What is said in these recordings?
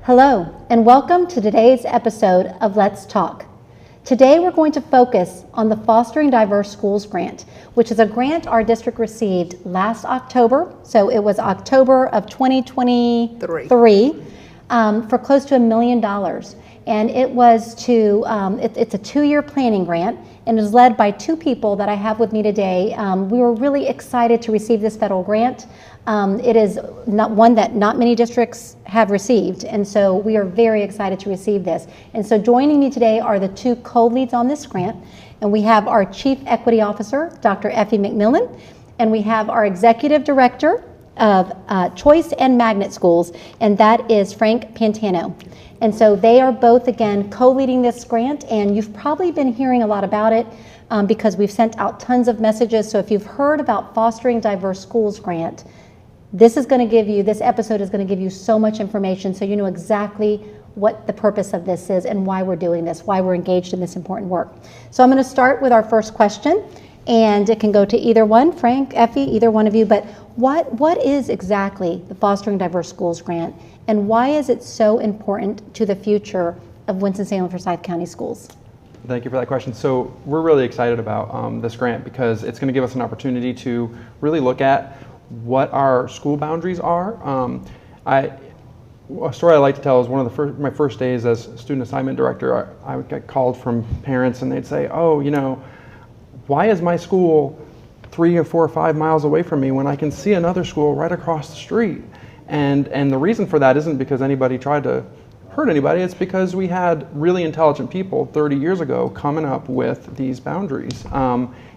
Hello, and welcome to today's episode of Let's Talk. Today we're going to focus on the Fostering Diverse Schools Grant, which is a grant our district received last October, so it was October of 2023, for close to $1 million. And it was it's a 2-year planning grant, and is led by 2 people that I have with me today. We were really excited to receive this federal grant. It is not one that not many districts have received, and so we are very excited to receive this. And so joining me today are the 2 co-leads on this grant, and we have our Chief Equity Officer, Dr. Effie McMillan, and we have our Executive Director of Choice and Magnet Schools, and that is Frank Pantano. And so they are both, again, co-leading this grant, and you've probably been hearing a lot about it because we've sent out tons of messages. So if you've heard about Fostering Diverse Schools Grant, this episode is going to give you so much information so you know exactly what the purpose of this is and why we're doing this, why we're engaged in this important work. So I'm going to start with our first question, and it can go to either one, Frank, Effie, either one of you, but what is exactly the Fostering Diverse Schools Grant, and why is it so important to the future of Winston-Salem Forsyth County Schools? Thank you for that question. So we're really excited about this grant because it's going to give us an opportunity to really look at what our school boundaries are. A story I like to tell is one of my first days as student assignment director. I would get called from parents and they'd say, "Oh, why is my school 3 or 4 or 5 miles away from me when I can see another school right across the street?" And the reason for that isn't because anybody tried to hurt anybody. It's because we had really intelligent people 30 years ago coming up with these boundaries.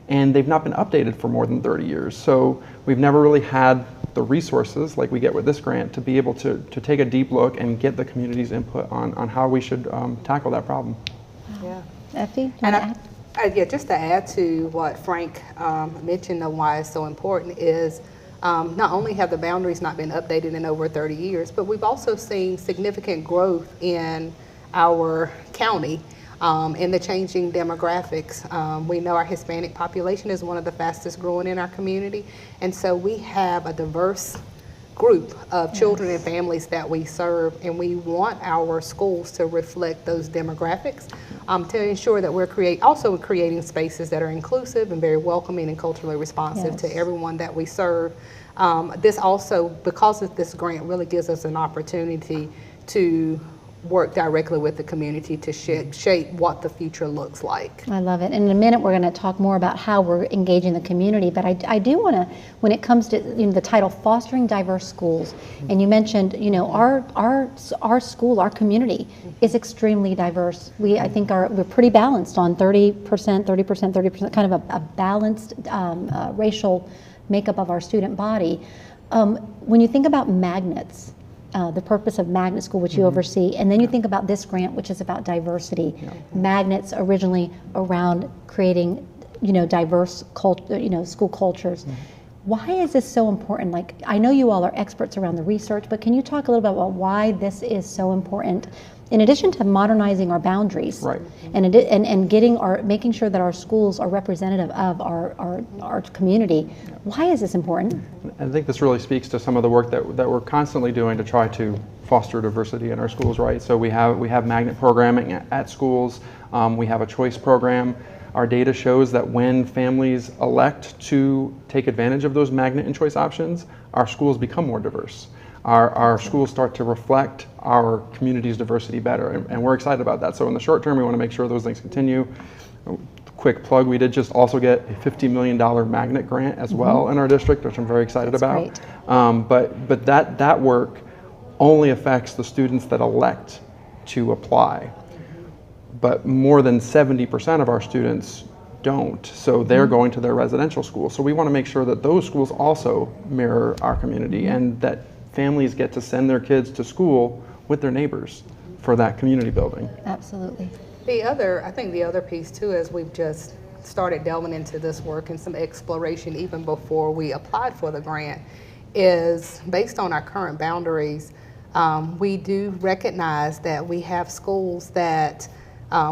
And they've not been updated for more than 30 years. So we've never really had the resources like we get with this grant to be able to take a deep look and get the community's input on how we should tackle that problem. Yeah. Effie, just to add to what Frank mentioned on why it's so important is not only have the boundaries not been updated in over 30 years, but we've also seen significant growth in our county. In the changing demographics. We know our Hispanic population is one of the fastest growing in our community, and so we have a diverse group of children and families that we serve, and we want our schools to reflect those demographics to ensure that we're creating spaces that are inclusive and very welcoming and culturally responsive to everyone that we serve. This also, because of this grant, really gives us an opportunity to work directly with the community to shape what the future looks like. I love it. And in a minute, we're going to talk more about how we're engaging the community. But I do want to, when it comes to the title Fostering Diverse Schools, and you mentioned, our school, our community is extremely diverse. I think we're pretty balanced on 30%, kind of a balanced racial makeup of our student body. When you think about magnets, the purpose of Magnet School, which you oversee, and then you think about this grant, which is about diversity. Magnets originally around creating, diverse school cultures. Why is this so important? Like, I know you all are experts around the research, but can you talk a little bit about why this is so important? In addition to modernizing our boundaries, right, and making sure that our schools are representative of our community, why is this important? I think this really speaks to some of the work that we're constantly doing to try to foster diversity in our schools, right? So we have magnet programming at schools. We have a choice program. Our data shows that when families elect to take advantage of those magnet and choice options, our schools become more diverse. Our schools start to reflect our community's diversity better, and we're excited about that. So in the short term, we want to make sure those things continue. Quick plug, we did just also get a $50 million magnet grant as well in our district, which I'm very excited about. But that work only affects the students that elect to apply. But more than 70% of our students don't, so they're going to their residential school. So we want to make sure that those schools also mirror our community and that families get to send their kids to school with their neighbors for that community building. Absolutely. I think the other piece too is we've just started delving into this work and some exploration even before we applied for the grant is based on our current boundaries. We do recognize that we have schools that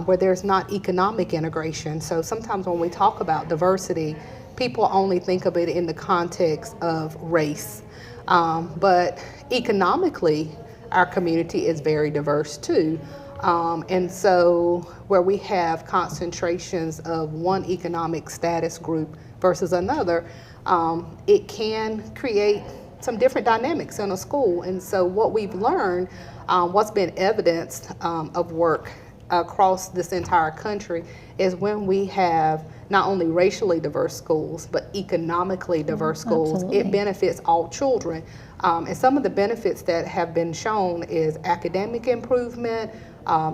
where there's not economic integration. So sometimes when we talk about diversity, people only think of it in the context of race. But economically, our community is very diverse too. And so where we have concentrations of one economic status group versus another, it can create some different dynamics in a school. And so what we've learned, what's been evidenced of work across this entire country is when we have not only racially diverse schools, but economically diverse schools, absolutely. it benefits all children. And some of the benefits that have been shown is academic improvement,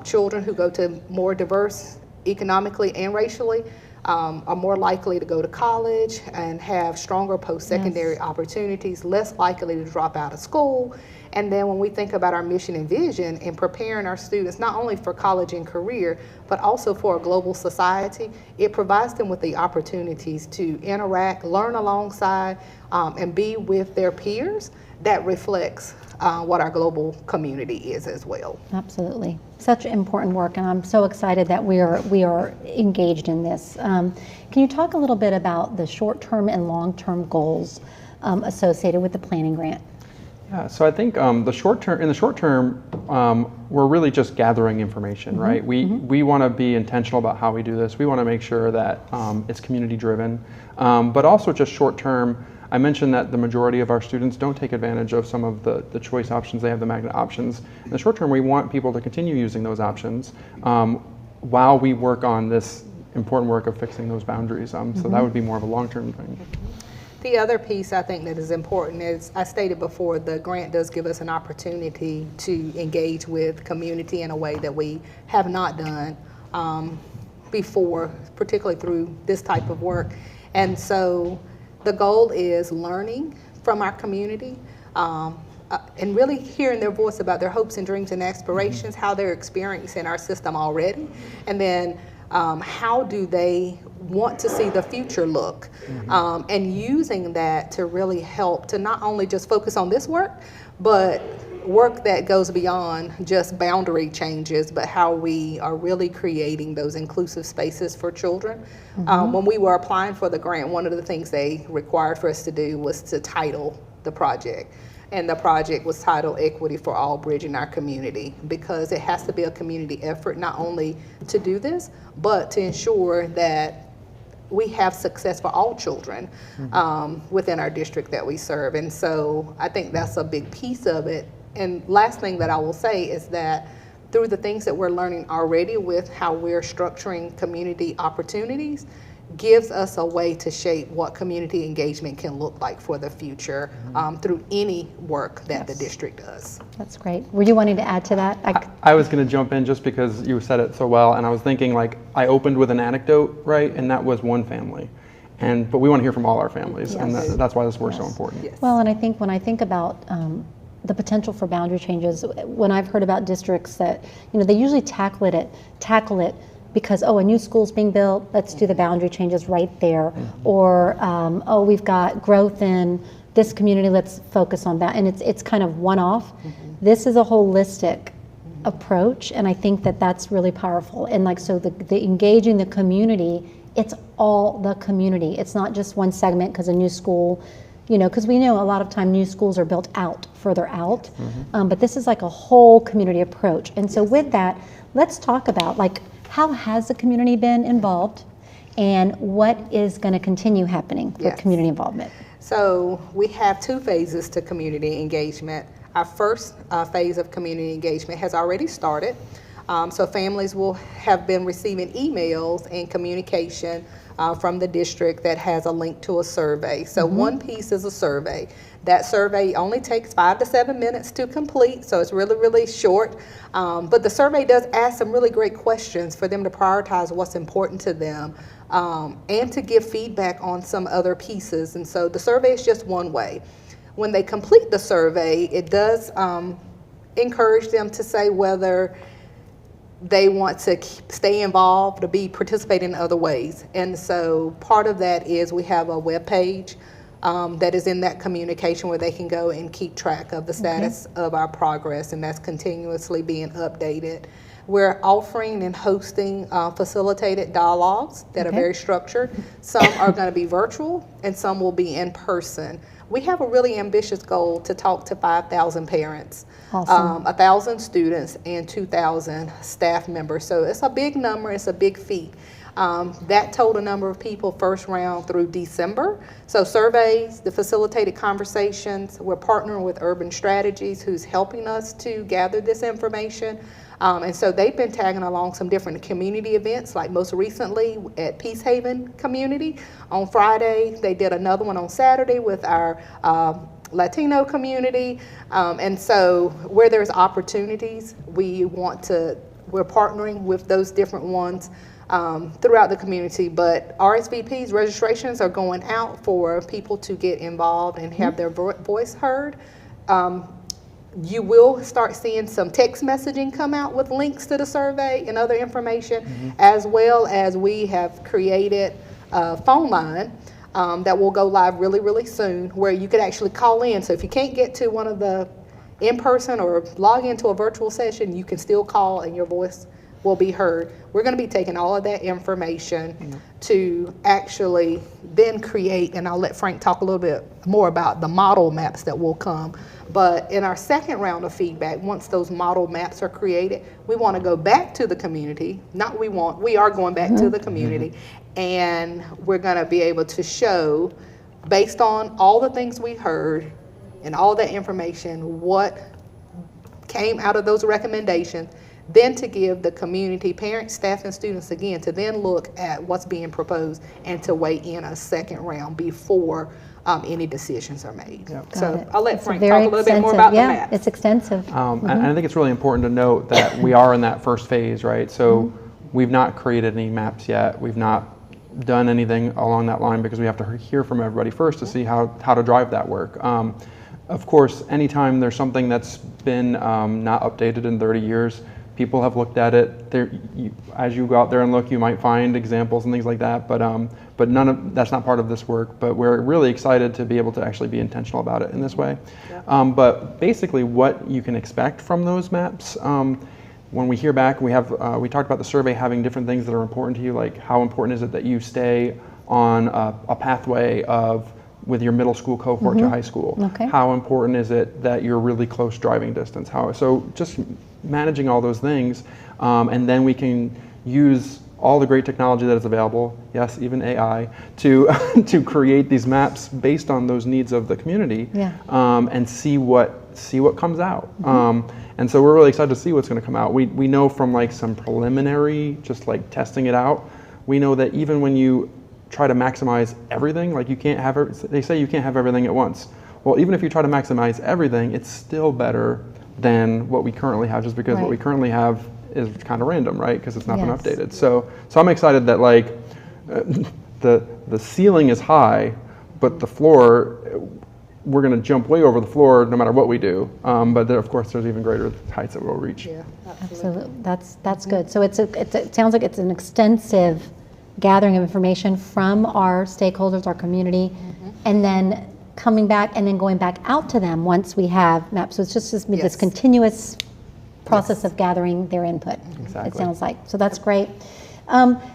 children who go to more diverse economically and racially are more likely to go to college and have stronger post-secondary opportunities, less likely to drop out of school. And then when we think about our mission and vision in preparing our students not only for college and career, but also for a global society, it provides them with the opportunities to interact, learn alongside, and be with their peers. That reflects what our global community is as well. Absolutely. Such important work, and I'm so excited that we are engaged in this. Can you talk a little bit about the short-term and long-term goals associated with the planning grant? Yeah, so I think in the short term, we're really just gathering information, right? We want to be intentional about how we do this. We want to make sure that it's community driven, but also just short term. I mentioned that the majority of our students don't take advantage of some of the choice options. They have the magnet options. In the short term, we want people to continue using those options while we work on this important work of fixing those boundaries. So that would be more of a long-term thing. The other piece I think that is important is, I stated before, the grant does give us an opportunity to engage with community in a way that we have not done before, particularly through this type of work. And so the goal is learning from our community and really hearing their voice about their hopes and dreams and aspirations, how they're experiencing our system already, and then how do they want to see the future look, and using that to really help to not only just focus on this work, but work that goes beyond just boundary changes, but how we are really creating those inclusive spaces for children. When we were applying for the grant, one of the things they required for us to do was to title the project. And the project was titled Equity for All, Bridging Our Community, because it has to be a community effort, not only to do this, but to ensure that we have success for all children within our district that we serve. And so I think that's a big piece of it. And last thing that I will say is that through the things that we're learning already with how we're structuring community opportunities, gives us a way to shape what community engagement can look like for the future through any work that the district does. That's great. Were you wanting to add to that? I was going to jump in just because you said it so well, and I was thinking, like, I opened with an anecdote, right, and that was one family, but we want to hear from all our families, and that's why this work's so important. Yes. Well, and I think when I think about the potential for boundary changes, when I've heard about districts that, they usually tackle it because, a new school's being built, let's do the boundary changes right there. Or, we've got growth in this community, let's focus on that. And it's kind of one-off. This is a holistic approach, and I think that that's really powerful. And so the engaging the community, it's all the community. It's not just one segment because a new school, because we know a lot of time new schools are built out, further out. But this is like a whole community approach. And so with that, let's talk about how has the community been involved, and what is going to continue happening with community involvement? So we have two phases to community engagement. Our first phase of community engagement has already started. So families will have been receiving emails and communication from the district that has a link to a survey. So one piece is a survey. That survey only takes 5 to 7 minutes to complete, so it's really, really short. But the survey does ask some really great questions for them to prioritize what's important to them and to give feedback on some other pieces. And so the survey is just one way. When they complete the survey, it does encourage them to say whether they want to stay involved or participate in other ways. And so part of that is we have a web page that is in that communication where they can go and keep track of the status of our progress, and that's continuously being updated. We're offering and hosting facilitated dialogues that are Okay. very structured. Some are going to be virtual and some will be in person. We have a really ambitious goal to talk to 5,000 parents, Awesome. 1,000 students, and 2,000 staff members. So it's a big number, it's a big feat. That total number of people first round through December. So surveys, the facilitated conversations, we're partnering with Urban Strategies, who's helping us to gather this information. And so they've been tagging along some different community events, like most recently at Peace Haven Community. On Friday, they did another one on Saturday with our Latino community. And so where there's opportunities, we're partnering with those different ones throughout the community. But RSVPs, registrations are going out for people to get involved and have their voice heard. You will start seeing some text messaging come out with links to the survey and other information, as well as we have created a phone line that will go live really, really soon, where you could actually call in. So if you can't get to one of the in-person or log into a virtual session, you can still call and your voice will be heard. We're going to be taking all of that information to actually then create, and I'll let Frank talk a little bit more about the model maps that will come. But in our second round of feedback, once those model maps are created, we want to go back to the community. We are going back to the community, and we're going to be able to show, based on all the things we heard and all that information, what came out of those recommendations, then to give the community, parents, staff, and students again to then look at what's being proposed and to weigh in a second round before any decisions are made. Got So it. I'll let It's Frank very talk a little bit more about the Yeah, maps. it's extensive. And I think it's really important to note that we are in that first phase, right? So we've not created any maps yet. We've not done anything along that line because we have to hear from everybody first to see how to drive that work. Of course, anytime there's something that's been not updated in 30 years, people have looked at it. As you go out there and look, you might find examples and things like that, but that's not part of this work. But we're really excited to be able to actually be intentional about it in this way. But basically, what you can expect from those maps, when we hear back, we talked about the survey having different things that are important to you, like how important is it that you stay on a pathway with your middle school cohort to high school? Okay. How important is it that you're really close driving distance? So just managing all those things, and then we can use all the great technology that is available, yes, even AI, to create these maps based on those needs of the community, and see what comes out. And so we're really excited to see what's going to come out. We know from like some preliminary, just like testing it out, we know that even when you try to maximize everything, like they say you can't have everything at once. Well, even if you try to maximize everything, it's still better than what we currently have, just because what we currently have is kind of random, right? Because it's not been updated. So I'm excited that like the ceiling is high, but the floor, we're going to jump way over the floor no matter what we do. But of course, there's even greater heights that we'll reach. Yeah, Absolutely. That's good. So it sounds like it's an extensive gathering of information from our stakeholders, our community, and then coming back and then going back out to them once we have maps. So it's just this continuous process of gathering their input. Exactly. It sounds like. So that's great.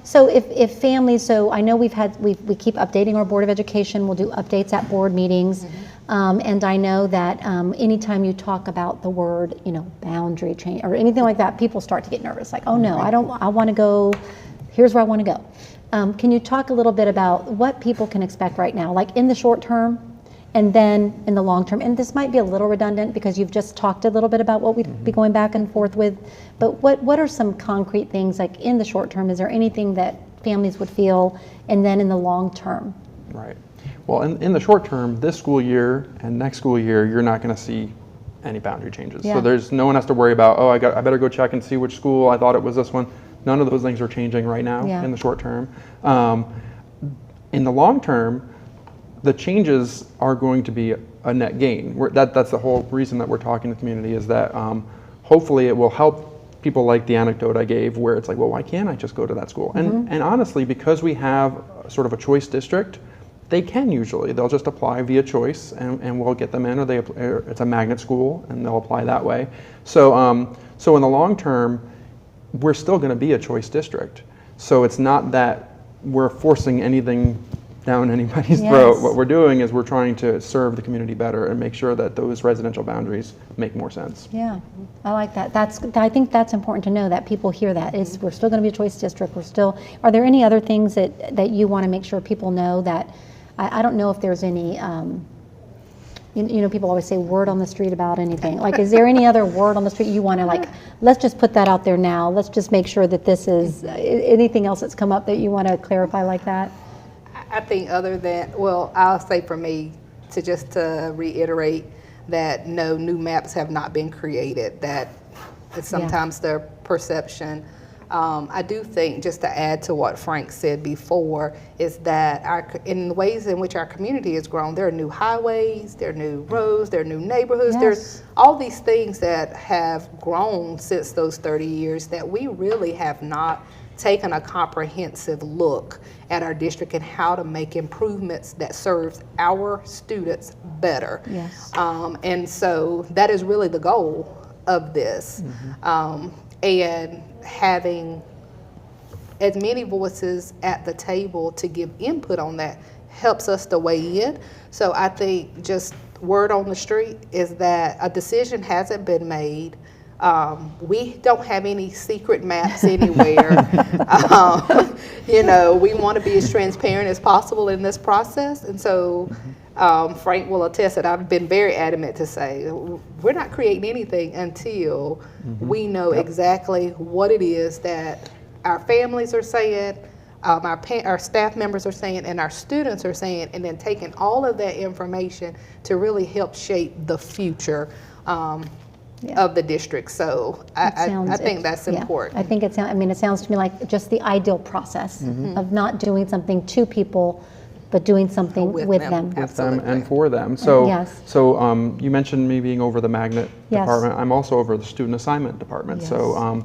So if families, so I know we keep updating our Board of Education. We'll do updates at board meetings. And I know that anytime you talk about the word, boundary change or anything like that, people start to get nervous. Like, oh no, I want to go, here's where I want to go. Can you talk a little bit about what people can expect right now, like in the short term and then in the long term? And this might be a little redundant because you've just talked a little bit about what we'd be going back and forth with, but what are some concrete things like in the short term? Is there anything that families would feel, and then in the long term? Right. Well, in the short term, this school year and next school year, you're not going to see any boundary changes. Yeah. So there's no one has to worry about, I better go check and see which school, I thought it was this one. None of those things are changing right now in the short term. In the long term, the changes are going to be a net gain. That's the whole reason that we're talking to the community, is that hopefully it will help people like the anecdote I gave, where it's like, well, why can't I just go to that school? And honestly, because we have sort of a choice district, they can usually. They'll just apply via choice, and we'll get them in, or it's a magnet school, and they'll apply that way. So in the long term, we're still going to be a choice district. So it's not that we're forcing anything down anybody's throat. Yes. What we're doing is we're trying to serve the community better and make sure that those residential boundaries make more sense. Yeah, I like that. I think that's important to know, that people hear that. We're still going to be a choice district. Are there any other things that you want to make sure people know that, I don't know if there's any, people always say word on the street about anything. Like, is there any other word on the street you want to, like, let's just put that out there now. Let's just make sure that this is, anything else that's come up that you want to clarify like that? I think other than, well, I'll say for me, to reiterate that no new maps have not been created, that is sometimes their perception. I do think, just to add to what Frank said before, is that in the ways in which our community has grown, there are new highways, there are new roads, there are new neighborhoods, Yes. there's all these things that have grown since those 30 years that we really have not taken a comprehensive look at our district and how to make improvements that serves our students better. Yes. And so that is really the goal of this. And having as many voices at the table to give input on that helps us to weigh in. So I think just word on the street is that a decision hasn't been made. We don't have any secret maps anywhere. We want to be as transparent as possible in this process. And so Frank will attest that I've been very adamant to say we're not creating anything until we know exactly what it is that our families are saying, our staff members are saying, and our students are saying, and then taking all of that information to really help shape the future of the district. So I think that's important. I think it sounds to me like just the ideal process of not doing something to people, but doing something with them. With them and for them. So, Yes. so you mentioned me being over the magnet Yes. department. I'm also over the student assignment department. Yes. So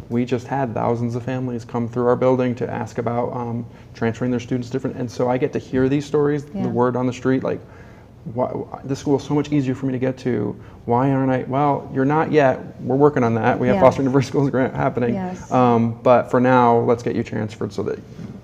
we just had thousands of families come through our building to ask about transferring their students different. And so I get to hear these stories, Yeah. the word on the street, like, this school is so much easier for me to get to. Why aren't I? Well, you're not yet. We're working on that. We have Yeah. Fostering Diverse Schools grant happening. Yes. But for now, let's get you transferred so that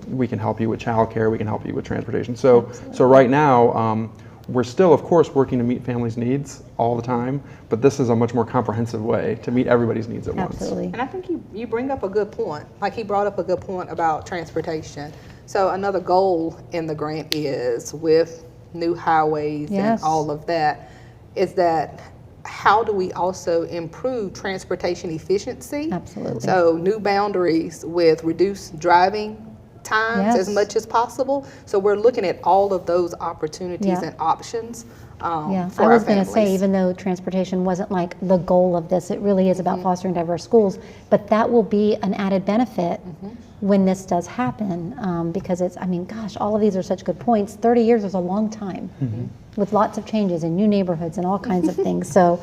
we can help you with childcare. We can help you with transportation. So right now, we're still, of course, working to meet families' needs all the time. But this is a much more comprehensive way to meet everybody's needs at once. Absolutely. And I think you bring up a good point. Like, he brought up a good point about transportation. So another goal in the grant is, with new highways Yes. and all of that, is that how do we also improve transportation efficiency? Absolutely. So new boundaries with reduced driving times as Yes. much as possible. So we're looking at all of those opportunities Yeah. and options for I our was going to say, families. even though transportation wasn't like the goal of this, it really is about fostering diverse schools, but that will be an added benefit when this does happen, because gosh, all of these are such good points. 30 years is a long time with lots of changes and new neighborhoods and all kinds of things. So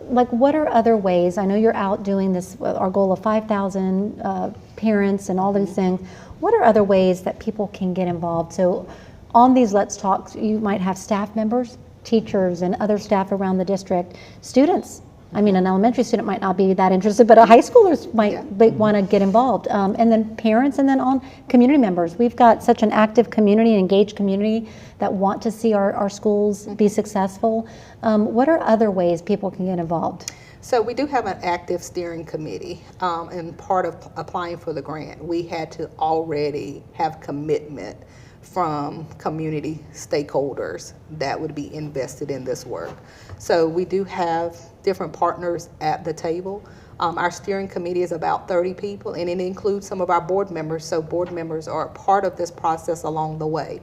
like, what are other ways? I know you're out doing this, our goal of 5,000 parents and all these things. What are other ways that people can get involved? So on these Let's Talks, you might have staff members, teachers, and other staff around the district, students. An elementary student might not be that interested, but a high schoolers might want to get involved. And then parents, and then on community members. We've got such an active community, an engaged community that want to see our schools be successful. What are other ways people can get involved? So we do have an active steering committee, and part of applying for the grant, we had to already have commitment from community stakeholders that would be invested in this work. So we do have different partners at the table. Our steering committee is about 30 people, and it includes some of our board members, so board members are part of this process along the way.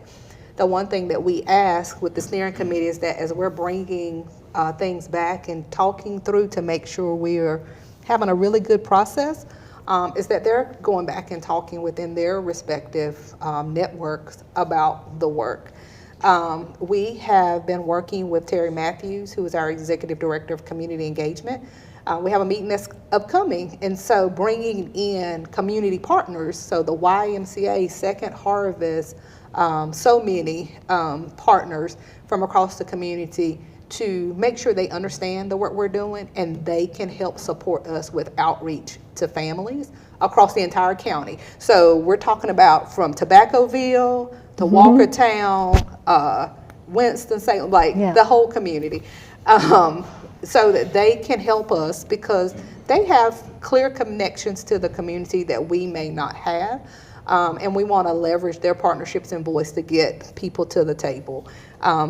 The one thing that we ask with the steering committee is that as we're bringing things back and talking through to make sure we're having a really good process, is that they're going back and talking within their respective networks about the work. We have been working with Terry Matthews, who is our Executive Director of Community Engagement. We have a meeting that's upcoming, and so bringing in community partners, so the YMCA, Second Harvest, so many partners from across the community to make sure they understand the work we're doing and they can help support us with outreach to families across the entire county. So we're talking about from Tobaccoville to Walkertown, Winston-Salem, like the whole community, so that they can help us because they have clear connections to the community that we may not have. And we want to leverage their partnerships and voice to get people to the table.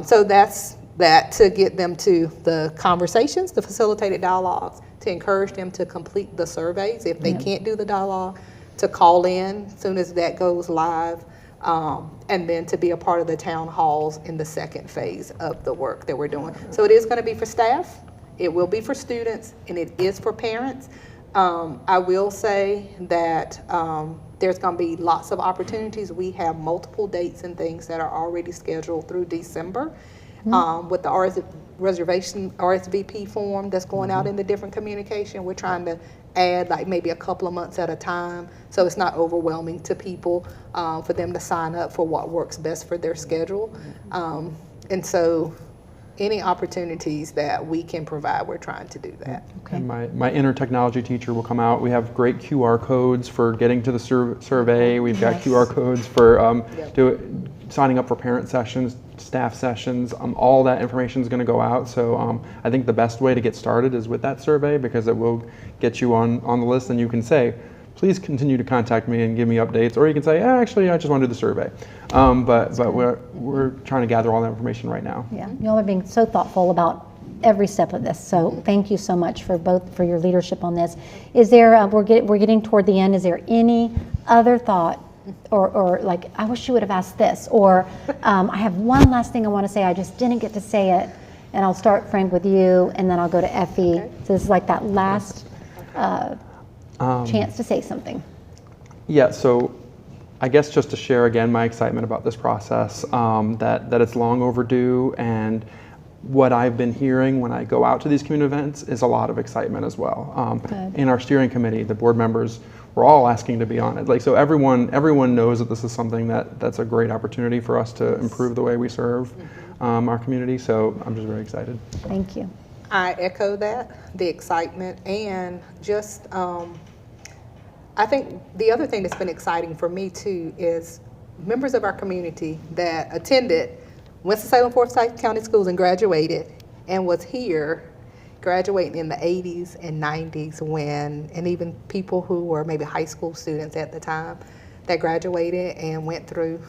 So that's that, to get them to the conversations, the facilitated dialogues, to encourage them to complete the surveys. If they can't do the dialogue, to call in as soon as that goes live, and then to be a part of the town halls in the second phase of the work that we're doing. So it is going to be for staff, it will be for students, and it is for parents. I will say that there's going to be lots of opportunities. We have multiple dates and things that are already scheduled through December with the RSVP form that's going out in the different communication. We're trying to add like maybe a couple of months at a time so it's not overwhelming to people, for them to sign up for what works best for their schedule. And so any opportunities that we can provide, we're trying to do that. Okay. And my inner technology teacher will come out. We have great QR codes for getting to the survey. We've got QR codes for signing up for parent sessions, staff sessions. All that information is going to go out. So I think the best way to get started is with that survey, because it will get you on the list, and you can say, please continue to contact me and give me updates, or you can say, actually, I just want to do the survey. But we're trying to gather all that information right now. Yeah, y'all are being so thoughtful about every step of this. So thank you so much for your leadership on this. Is there, we're getting toward the end, is there any other thought or like, I wish you would have asked this, or I have one last thing I want to say, I just didn't get to say it, and I'll start, Frank, with you, and then I'll go to Effie. Okay. So this is like that last chance to say something. Yeah, so I guess just to share again my excitement about this process, that it's long overdue, and what I've been hearing when I go out to these community events is a lot of excitement as well. In our steering committee, the board members were all asking to be on it. Like, so everyone knows that this is something that's a great opportunity for us to improve the way we serve our community. So I'm just very excited. Thank you. I echo that, the excitement, and just I think the other thing that's been exciting for me too is members of our community that attended Winston-Salem Forsyth County Schools and graduated, and was here graduating in the 80s and 90s and even people who were maybe high school students at the time that graduated and went through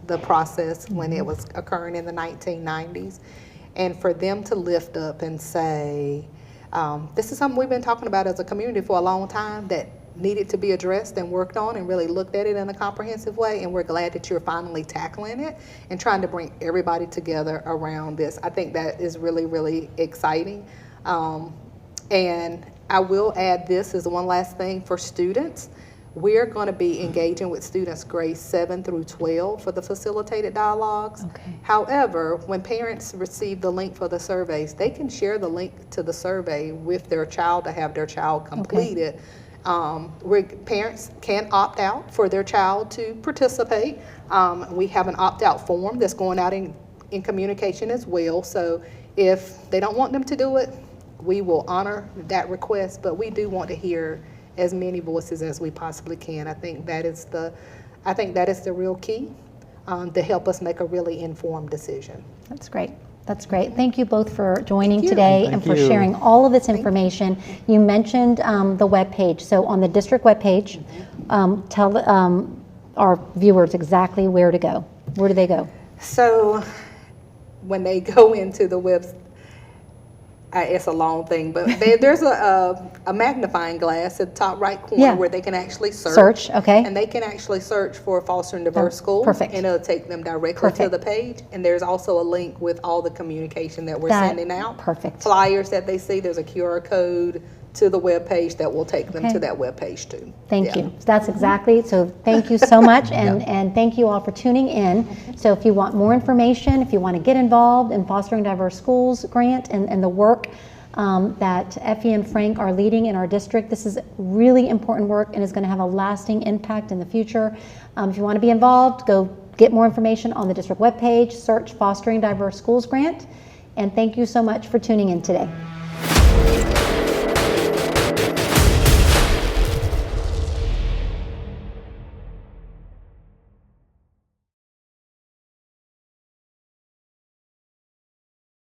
the process when it was occurring in the 1990s. And for them to lift up and say, this is something we've been talking about as a community for a long time that needed to be addressed and worked on and really looked at it in a comprehensive way, and we're glad that you're finally tackling it and trying to bring everybody together around this. I think that is really, really exciting. And I will add this as one last thing for students. We're going to be engaging with students grades 7 through 12 for the facilitated dialogues. Okay. However, when parents receive the link for the surveys, they can share the link to the survey with their child to have their child complete it. Parents can opt out for their child to participate. We have an opt-out form that's going out in communication as well. So if they don't want them to do it, we will honor that request, but we do want to hear as many voices as we possibly can. I think that is the real key to help us make a really informed decision. That's great. That's great. Thank you both for joining today and for sharing all of this information. You mentioned the webpage. So on the district webpage, tell our viewers exactly where to go. Where do they go? So when they go into the website, it's a long thing, but there's a magnifying glass at the top right corner where they can actually search. Okay. And they can actually search for Fostering Diverse Schools. Perfect. And it'll take them directly to the page. And there's also a link with all the communication that we're sending out. Perfect. Flyers that they see. There's a QR code to the web page that will take them to that web page too. Thank you. That's exactly. So thank you so much, and thank you all for tuning in. So if you want more information, if you want to get involved in Fostering Diverse Schools grant and the work that Effie and Frank are leading in our district, this is really important work and is going to have a lasting impact in the future. If you want to be involved, go get more information on the district webpage, search Fostering Diverse Schools grant. And thank you so much for tuning in today.